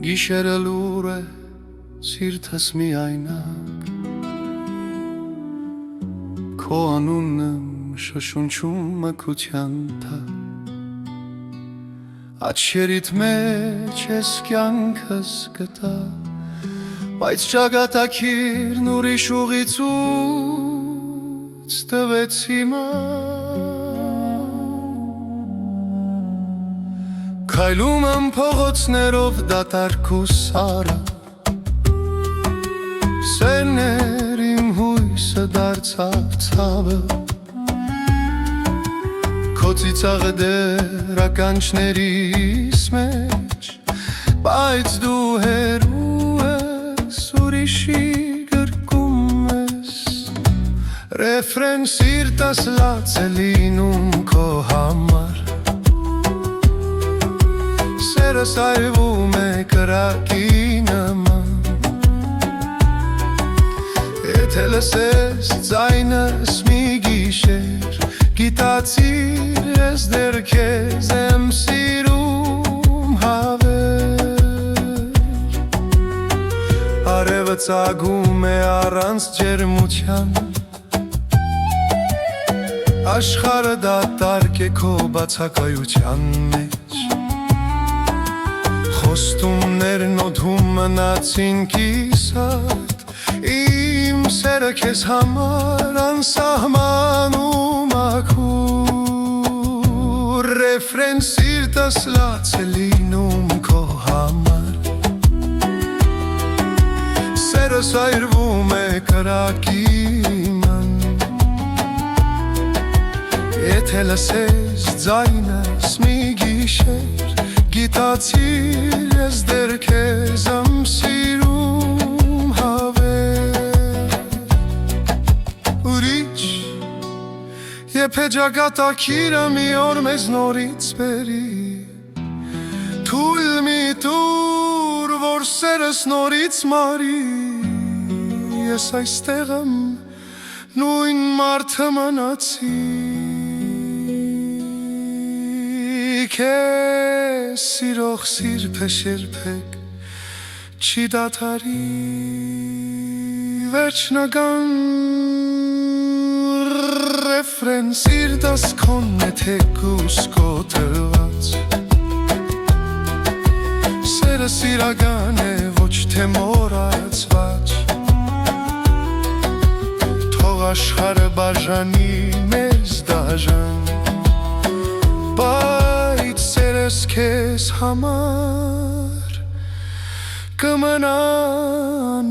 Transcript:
Գիշերը լուր է, սիրտս միայնակ, քո անունն եմ շշունչում մքության տակ, աչքերիդ մեջ ես կյանքս գտա, բայց ճակատագիրն ուրիշ ուղիցուց տվեց հիմա։ Քայլում եմ փողոցներով դատարկ ու սառը, սերներ իմ հույսը դարձավ ցավը, քո ծիծաղը դեռ ականջներիս մեջ, բայց դու հեռու ես, ուրիշի գրկում ես, ռեֆրեն սիրտս լաց է լինում քո համար, սերս այրվում է կրակի նման, եթե լսես ձայնս մի գիշեր, գիտացիր ես դեռ քեզ եմ սիրում հավեր, արևը ծագում է առանց ջերմության, աշխարհը դատարկ է քո բացակայության մեջ, խոստումներն օդում մնացին կիսատ, իմ սերը քեզ համար անսահման ու մաքուր, ռեֆրեն սիրտս լաց է լինում քո համար, սերս այրվում է կրակի նման, եթե լսես ձայնս մի գիշեր, գիտացիր ես դեռ քեզ եմ սիրում հավեր, ուրիշ եփե ճակատագիրը մի օր մեզ նորից բերի, թույլ մի տուր, որ սերս նորից մարի, ես այստեղ եմ նույն մարդը մնացի, քեզ սիրող սիրտ երբեք չի դադարի, վերջնական ռեֆրեն սիրտս քոնն է թեկուզ քո տրված, սերս իրական է ոչ թե մոռացված, թող աշխարհը բաժանի մեզ դաժան, բայց սերս քեզ համար կմնան